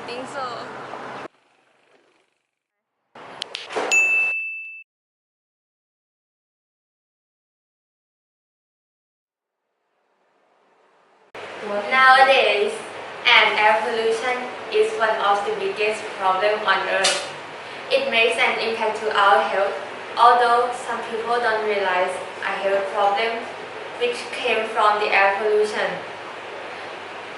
think so. Nowadays, air pollution is one of the biggest problems on Earth. It makes an impact to our health, although some people don't realize a health problem which came from the air pollution.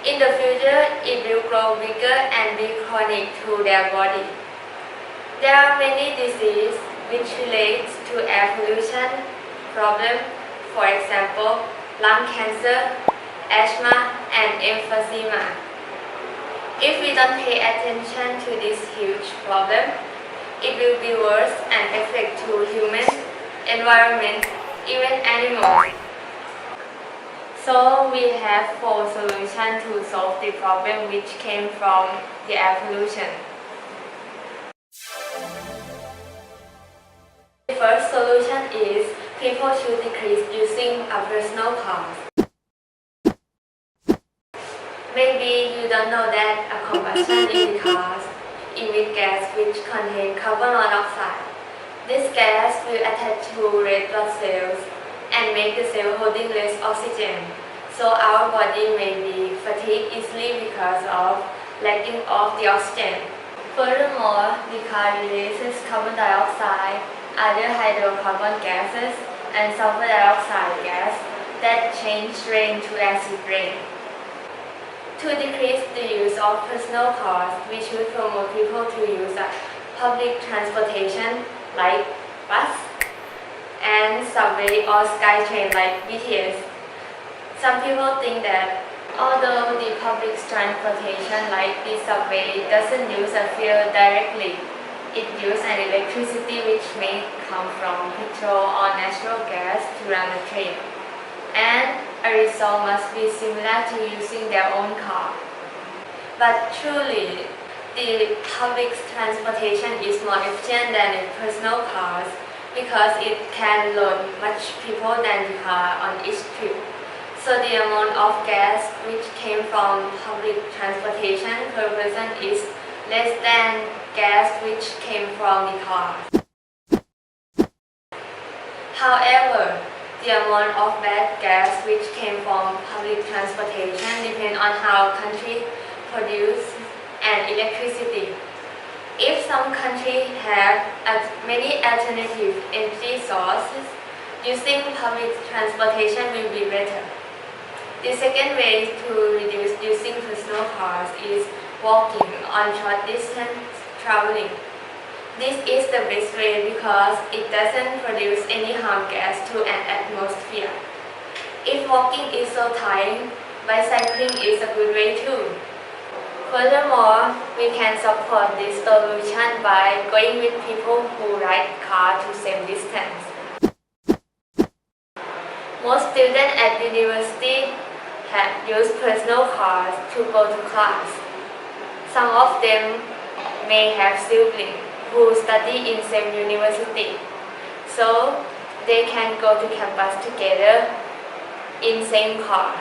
In the future, it will grow bigger and be chronic to their body. There are many diseases which relate to air pollution problem, for example, lung cancer, asthma, and emphysema. If we don't pay attention to this huge problem, it will be worse and affect to humans, environment, even animals. So we have 4 solutions to solve the problem which came from the air pollution. The first solution is people should decrease using a personal car. Maybe you don't know that a combustion in cars emit gas which contain carbon monoxide. This gas will attach to red blood cells and make the cell holding less oxygen. So our body may be fatigued easily because of lacking of the oxygen. Furthermore, the car releases carbon dioxide, other hydrocarbon gases, and sulfur dioxide gas that change rain to acid rain. To decrease the use of personal cars, we should promote people to use public transportation like bus and subway or SkyTrain like BTS. Some people think that although the public transportation like the subway doesn't use a fuel directly, it uses an electricity which may come from petrol or natural gas to run the train. And a result must be similar to using their own car. But truly, the public transportation is more efficient than the personal cars because it can load much people than the car on each trip. So the amount of gas which came from public transportation per person is less than gas which came from the car. However, the amount of bad gas which came from public transportation depends on how country produce an electricity. If some countries have many alternative energy sources, using public transportation will be better. The second way to reduce using personal cars is walking on short distance traveling. This is the best way because it doesn't produce any harm gas to an atmosphere. If walking is so tiring, bicycling is a good way too. Furthermore, we can support this solution by going with people who ride car to same distance. Most students at university have used personal cars to go to class. Some of them may have siblings who study in same university, so they can go to campus together in same car.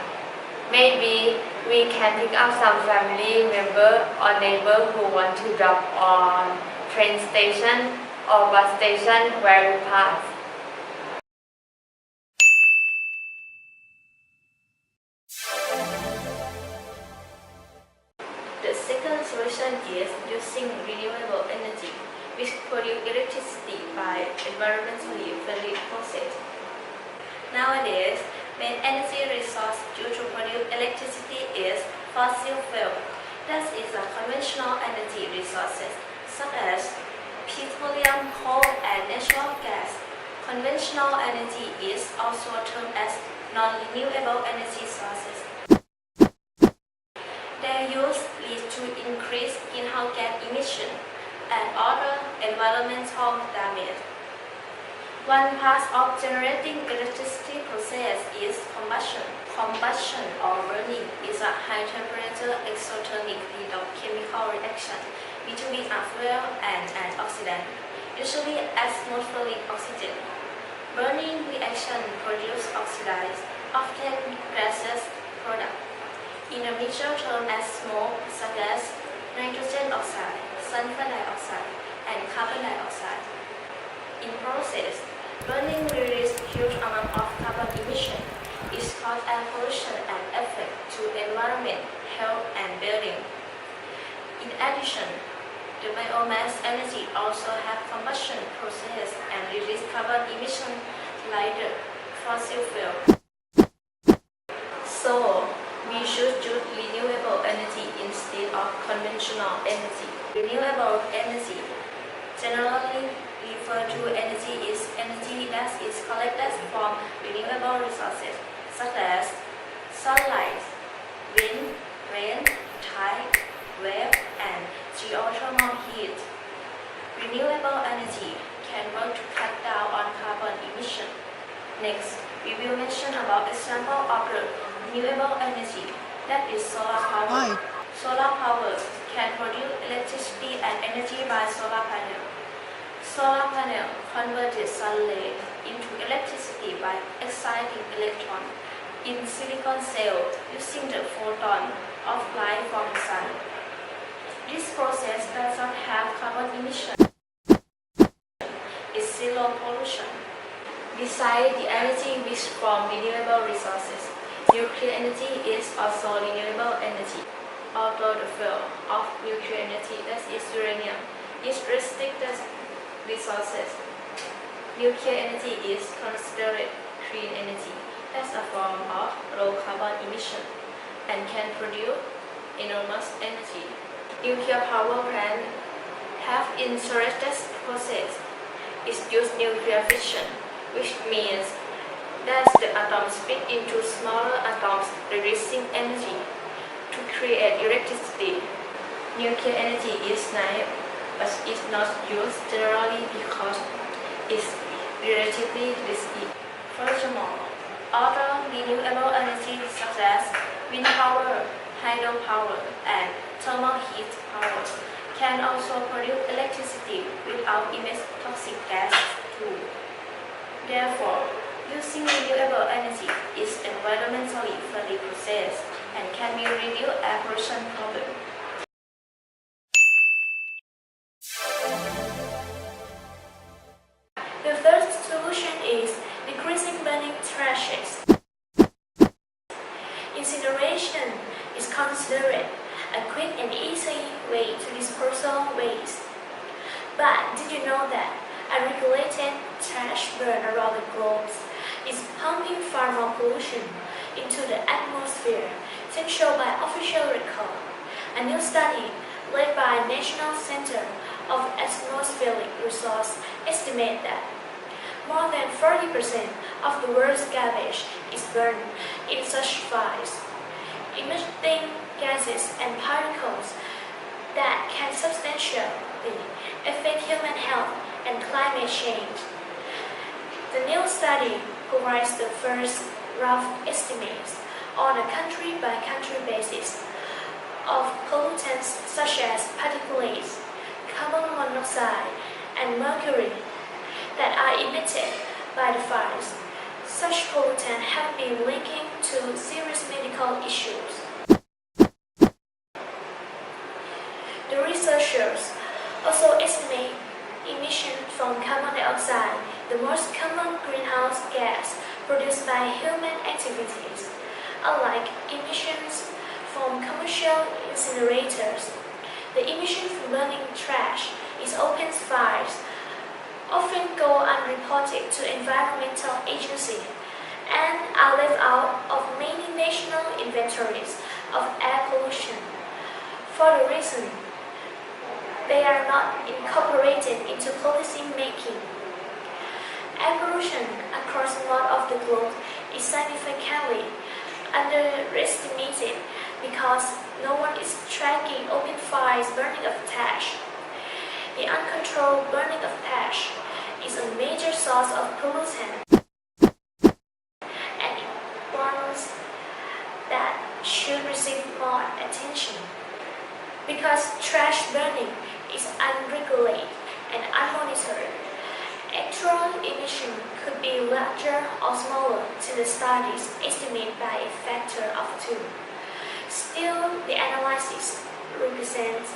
Maybe we can pick up some family member or neighbor who want to drop on train station or bus station where we pass. The second solution is using renewable energy, which produce electricity by environmentally friendly process. Nowadays, main energy resource used to produce electricity is fossil fuel. That is a conventional energy resources such as petroleum, coal, and natural gas. Conventional energy is also termed as non-renewable energy sources. Their use leads to increased greenhouse gas emission and other environmental damage. One part of generating electricity process is combustion. Combustion or burning is a high-temperature exothermic chemical reaction between a fuel and an oxidant, usually atmospheric oxygen. Burning reaction produces oxidized, often gaseous products. In a mixture term as smoke, such as nitrogen oxide, sulfur dioxide, and carbon dioxide. In process, burning releases huge amount of carbon emission. It causes air pollution and effect to environment, health, and building. In addition, the biomass energy also have combustion process and release carbon emission like the fossil fuel. So, we should use renewable energy instead of conventional energy. Renewable energy generally refer to energy that is collected from renewable resources such as sunlight, wind, rain, tide, wave, and geothermal heat. Renewable energy can work to cut down on carbon emission. Next, we will mention about example of the renewable energy, that is solar power. Hi. Solar power can produce electricity and energy by solar panel. Solar panel converted sunlight into electricity by exciting electron in silicon cell using the photon of light from the sun. This process does not have carbon emission. It's zero pollution. Besides the energy which from renewable resources, nuclear energy is also renewable energy. Although the fuel of nuclear energy, that is uranium, is restricted resources, nuclear energy is considered clean energy as a form of low carbon emission and can produce enormous energy. Nuclear power plants have interesting process. It uses nuclear fission, which means that the atoms split into smaller atoms, releasing energy to create electricity. Nuclear energy is nice, but is not used generally because it's relatively risky. Furthermore, other renewable energy such as wind power, hydropower, and thermal heat power can also produce electricity without emitting toxic gas too. Therefore, using renewable energy is environmentally friendly process and can be reduce air pollution problem. The first solution is decreasing burning trashes. Incineration is considered a quick and easy way to dispose of waste. But did you know that unregulated trash burn around the globe is pumping far more pollution into the atmosphere than shown by official record? A new study led by National Center of Atmospheric Resource estimates that more than 40% of the world's garbage is burned in such fires, emitting gases and particles that can substantially affect human health and climate change. The new study provides the first rough estimates on a country-by-country basis of pollutants such as particulates, carbon monoxide, and mercury that are emitted by the fires. Such pollutants have been linking to serious medical issues. The researchers also estimate emissions from carbon dioxide, the most common greenhouse gas produced by human activities. Unlike emissions from commercial incinerators, the emission from burning trash is open fires often go unreported to environmental agencies and are left out of many national inventories of air pollution. For the reason, they are not incorporated into policy making. Air pollution across much of the globe is significantly underestimated because no one is tracking open fires burning of trash. The uncontrolled burning of trash is a major source of pollutant, and ones that should receive more attention. Because trash burning is unregulated and unmonitored, actual emission could be larger or smaller to the studies estimated by a factor of 2. Still, the analysis represents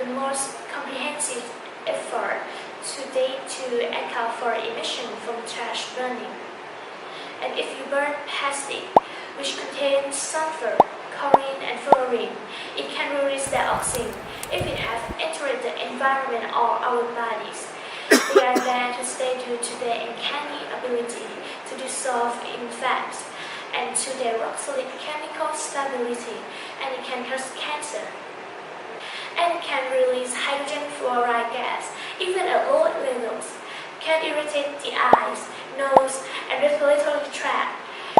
the most comprehensive effort to date to account for emission from trash burning. And if you burn plastic, which contains sulfur, chlorine, and fluorine, it can release dioxin. If it has entered the environment or our bodies, they are there to stay due to their uncanny ability to dissolve in fats and to their rock-solid chemical stability, and it can cause cancer. And it can release hydrogen fluoride gas, even at low levels, can irritate the eyes, nose, and respiratory tract.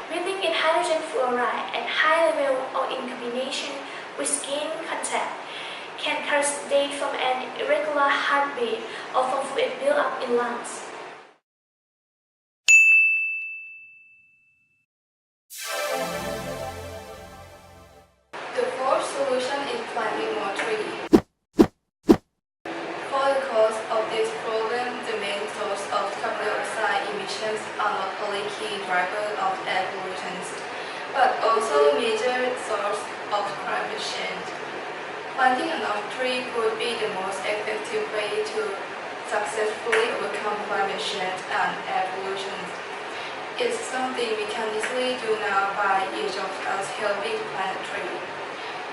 Breathing in hydrogen fluoride at high level or in combination with skin contact can cause death from an irregular heartbeat or from fluid buildup in lungs. The fourth solution is planting more trees. For the cause of this problem, the main source of carbon dioxide emissions are not only key drivers of air pollution, but also a major source of climate change. Planting enough trees would be the most effective way to successfully overcome climate change and air pollution. It's something we can easily do now by each of us helping plant a tree.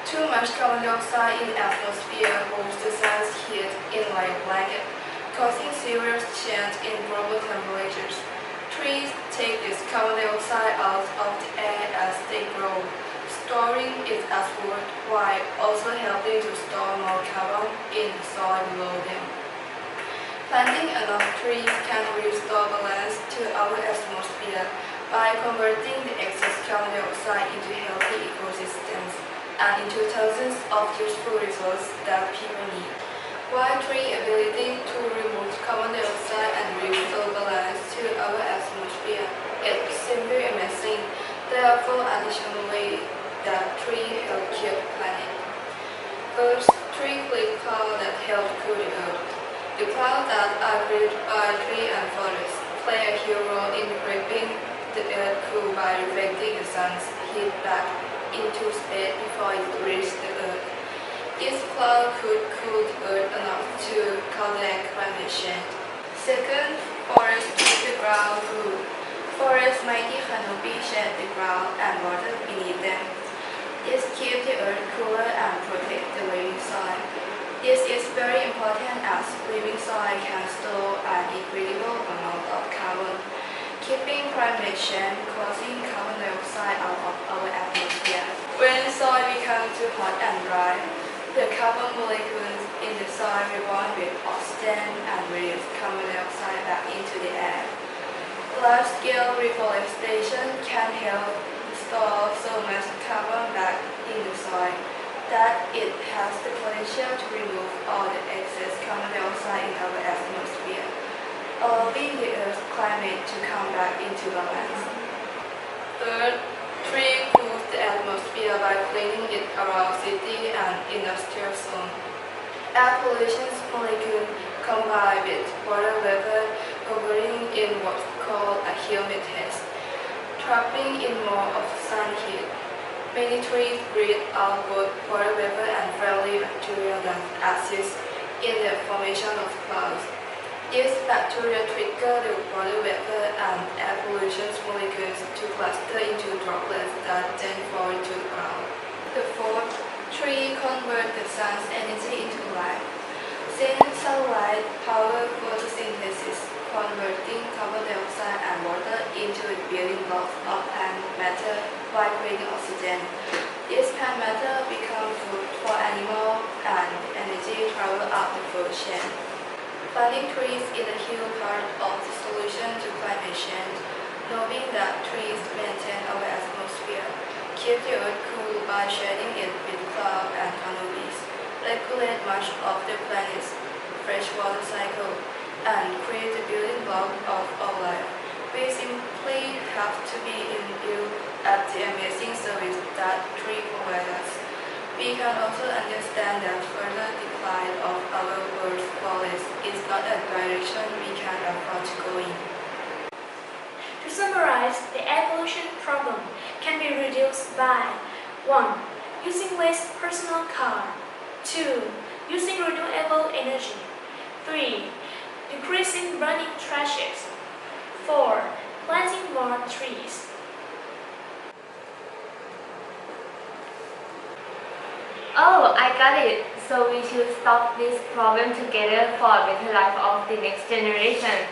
Too much carbon dioxide in the atmosphere holds the sun's heat in like a blanket, causing serious change in global temperatures. Trees take this carbon dioxide out of the air as they grow, storing it as wood while also helping to store more carbon in the soil below them. Planting enough trees can restore balance to our atmosphere by converting the excess carbon dioxide into healthy ecosystems and into thousands of useful resources that people need. While trees' ability to remove carbon dioxide and restore balance to our atmosphere is simply amazing, there are four additional ways that trees help keep the planet. First, trees create clouds that help cool the earth. The clouds that are created by trees and forests play a huge role in keeping the earth cool by reflecting the sun's heat back into space before it reaches the earth. This cloud could cool the earth enough to counteract climate change. Second, forests keep the ground cool. Forests' mighty canopy shade the ground and water beneath them. This keeps the earth cooler and protects the living soil. This is very important as living soil can store an incredible amount of carbon, keeping climate change causing carbon dioxide out of our atmosphere. When soil becomes too hot and dry, the carbon molecules in the soil rebond with oxygen and release carbon dioxide back into the air. Large-scale reforestation can help store so much carbon back in the soil that it has the potential to remove all the excess carbon dioxide in our atmosphere, allowing the Earth's climate to come back into balance. Third, trees cool the atmosphere by cleaning it around city and industrial zones. Air pollution molecules combine with water vapor, covering in what's called a humid haze, trapping in more of the sun heat. Many trees breathe out both water vapor and friendly bacteria that assist in the formation of clouds. These bacteria trigger the water vapor and air pollution molecules to cluster into droplets that then fall to the ground. The fourth, trees convert the sun's energy into light. Since sunlight powers photosynthesis, converting carbon dioxide and water into the building blocks of plant matter by creating oxygen. This plant matter becomes food for animals and energy travels up the food chain. Planting trees is a huge part of the solution to climate change, knowing that trees maintain our atmosphere, keep the earth cool by shading it with clouds and canopies, regulate much of the planet's freshwater cycle, and create the building block of our life. We simply have to be imbued at the amazing service that trees provide us. We can also understand that further decline of our world's forests is not a direction we can afford to go in. To summarize, the air pollution problem can be reduced by 1. Using less personal car. 2. using renewable energy. 3. Decreasing burning trashes. 4. Planting more trees. Oh, I got it. So we should stop this problem together for a better life of the next generation.